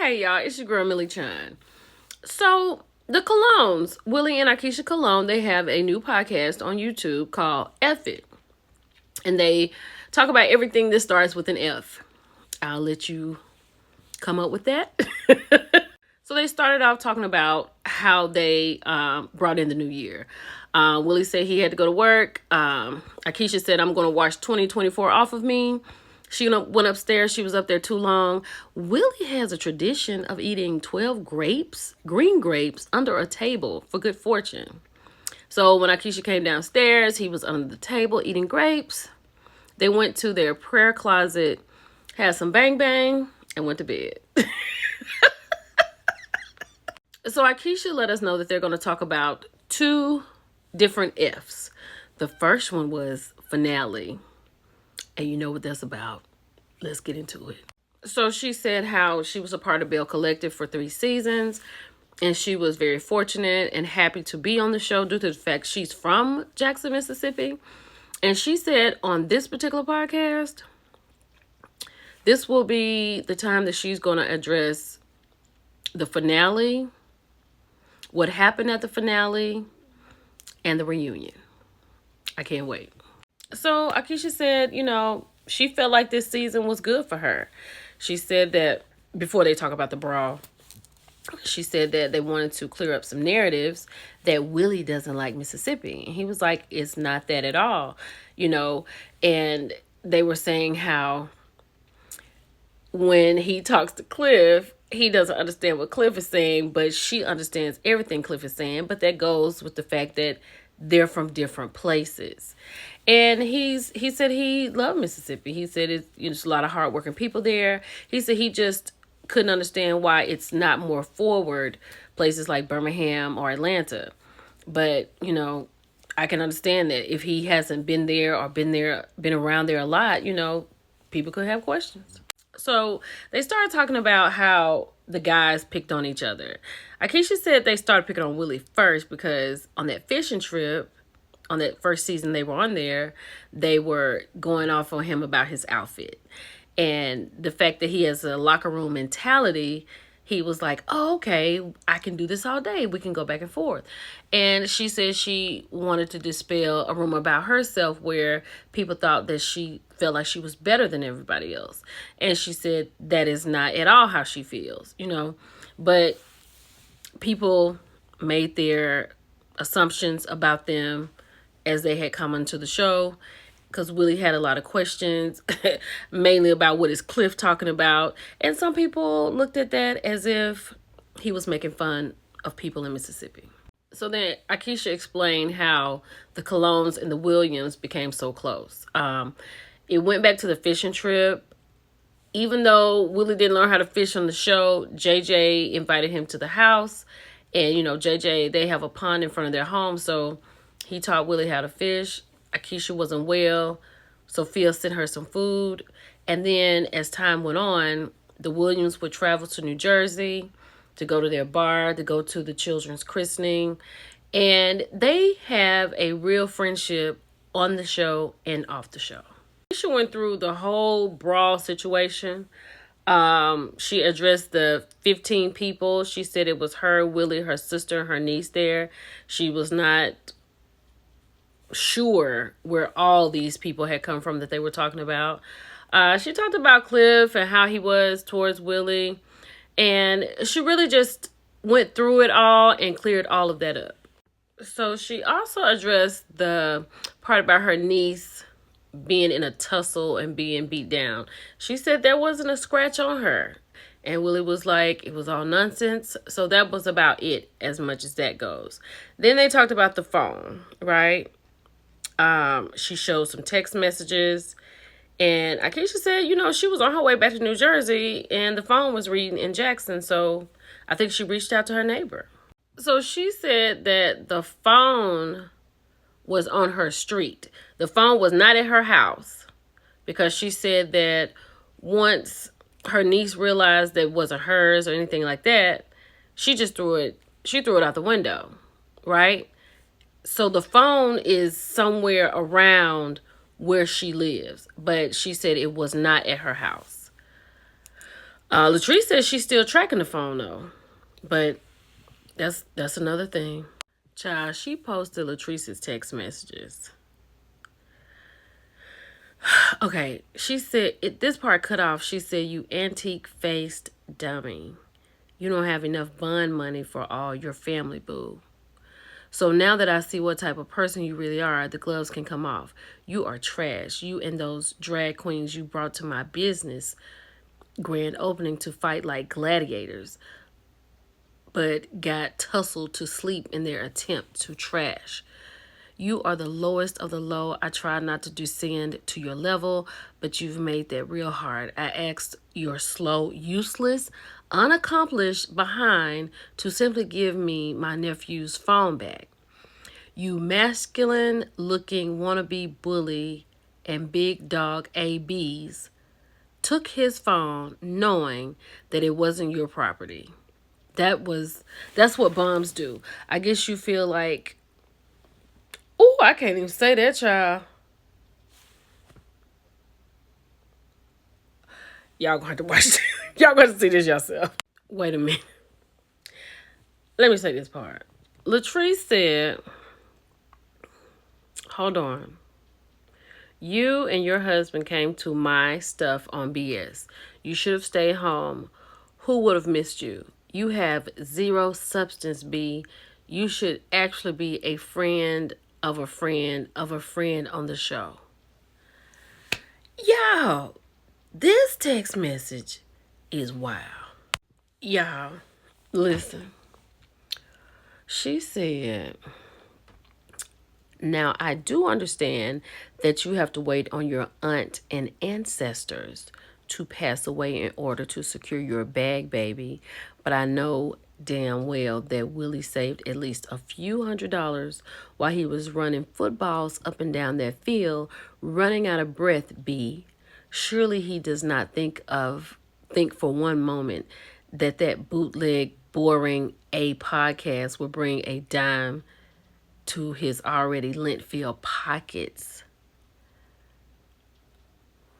Hey y'all, it's your girl Millie Chan. So the Colognes, Willie and Aikisha Cologne, they have a new podcast on YouTube called F It. And they talk about everything that starts with an F. I'll let you come up with that. So they started off talking about how they brought in the new year. Willie said he had to go to work. Aikisha said, I'm going to wash 2024 off of me. She went upstairs. She was up there too long. Willie has a tradition of eating 12 grapes, green grapes, under a table for good fortune. So when Aikisha came downstairs, he was under the table eating grapes. They went to their prayer closet, had some bang bang, and went to bed. So Aikisha let us know that they're going to talk about two different F's. The first one was finale. And you know what that's about. Let's get into it. So she said how she was a part of Bell Collective for 3 seasons. And she was very fortunate and happy to be on the show due to the fact she's from Jackson, Mississippi. And she said on this particular podcast, this will be the time that she's going to address the finale, what happened at the finale, and the reunion. I can't wait. So Aikisha said, she felt like this season was good for her. She said that before they talk about the brawl, she said that they wanted to clear up some narratives that Willie doesn't like Mississippi. And he was like, it's not that at all, and they were saying how when he talks to Cliff, he doesn't understand what Cliff is saying, but she understands everything Cliff is saying. But that goes with the fact that they're from different places. And he said he loved Mississippi. He said it's a lot of hardworking people there. He said he just couldn't understand why it's not more forward places like Birmingham or Atlanta. But, I can understand that if he hasn't been there or been around there a lot, people could have questions. So they started talking about how the guys picked on each other. Aikisha said they started picking on Willie first because on that fishing trip, on that first season they were on there, they were going off on him about his outfit. And the fact that he has a locker room mentality, he was like, oh, okay, I can do this all day. We can go back and forth. And she said she wanted to dispel a rumor about herself where people thought that she felt like she was better than everybody else. And she said that is not at all how she feels, But people made their assumptions about them as they had come onto the show, because Willie had a lot of questions, mainly about what is Cliff talking about. And some people looked at that as if he was making fun of people in Mississippi. So then Aikisha explained how the Colognes and the Williams became so close. It went back to the fishing trip. Even though Willie didn't learn how to fish on the show, JJ invited him to the house. And, JJ, they have a pond in front of their home, so he taught Willie how to fish. Aikisha wasn't well. Sophia sent her some food. And then as time went on, the Williams would travel to New Jersey to go to their bar, to go to the children's christening. And they have a real friendship on the show and off the show. Aikisha went through the whole brawl situation. She addressed the 15 people. She said it was her, Willie, her sister, and her niece there. She was not sure where all these people had come from that they were talking about. She talked about Cliff and how he was towards Willie, and she really just went through it all and cleared all of that up. So she also addressed the part about her niece being in a tussle and being beat down. She said there wasn't a scratch on her, and Willie was like, it was all nonsense. So that was about it, as much as that goes. Then they talked about the phone, right? She showed some text messages, and Aikisha said, she was on her way back to New Jersey and the phone was reading in Jackson. So I think she reached out to her neighbor. So she said that the phone was on her street. The phone was not at her house, because she said that once her niece realized that it wasn't hers or anything like that, she threw it out the window, right? So the phone is somewhere around where she lives, but she said it was not at her house. Latrice says she's still tracking the phone though, but that's another thing. Child, she posted Latrice's text messages. Okay, she said this part cut off. She said, "You antique faced dummy. You don't have enough bond money for all your family, boo. So now that I see what type of person you really are, the gloves can come off. You are trash. You and those drag queens you brought to my business grand opening to fight like gladiators, but got tussled to sleep in their attempt to trash. You are the lowest of the low. I try not to descend to your level, but you've made that real hard. I asked your slow, useless, unaccomplished behind to simply give me my nephew's phone back. You masculine looking wannabe bully and big dog ABs took his phone knowing that it wasn't your property. That's what bombs do. I guess you feel like, oh, I can't even say that, child. Y'all gonna have to watch this. Y'all gonna have to see this yourself. Wait a minute. Let me say this part. Latrice said, hold on. You and your husband came to my stuff on BS. You should have stayed home. Who would have missed you? You have zero substance, B. You should actually be a friend of a friend of a friend on the show. Y'all, this text message is wild. Y'all, listen. She said, now I do understand that you have to wait on your aunt and ancestors to pass away in order to secure your bag, baby. But I know damn well that Willie saved at least a few $100s while he was running footballs up and down that field, running out of breath, B. Surely he does not think for one moment that bootleg, boring A podcast will bring a dime to his already lint-filled pockets.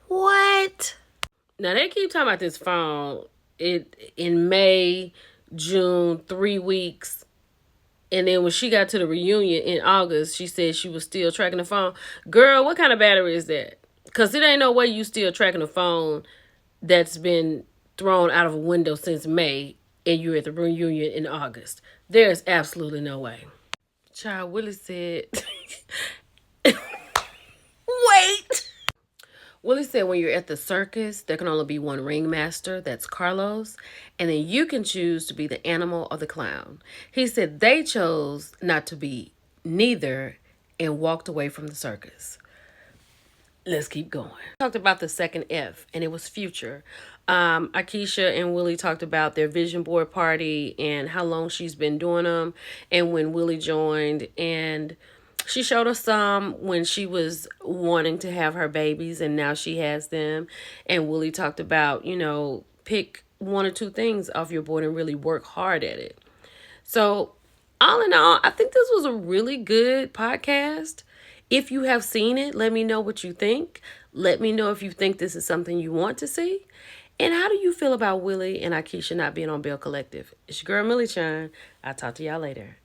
What? Now they keep talking about this phone. In May, June, 3 weeks. And then when she got to the reunion in August, she said she was still tracking the phone. Girl, what kind of battery is that? Because it ain't no way you still tracking a phone that's been thrown out of a window since May and you're at the reunion in August. There's absolutely no way. Child, Willie said, wait. Willie said when you're at the circus, there can only be one ringmaster, that's Carlos, and then you can choose to be the animal or the clown. He said they chose not to be neither and walked away from the circus. Let's keep going. Talked about the second F, and it was future. Aikisha and Willie talked about their vision board party and how long she's been doing them, and when Willie joined, and she showed us some when she was wanting to have her babies, and now she has them. And Willie talked about, pick one or two things off your board and really work hard at it. So all in all, I think this was a really good podcast. If you have seen it, let me know what you think. Let me know if you think this is something you want to see. And how do you feel about Willie and Aikisha not being on Bell Collective? It's your girl, Millie Shine. I'll talk to y'all later.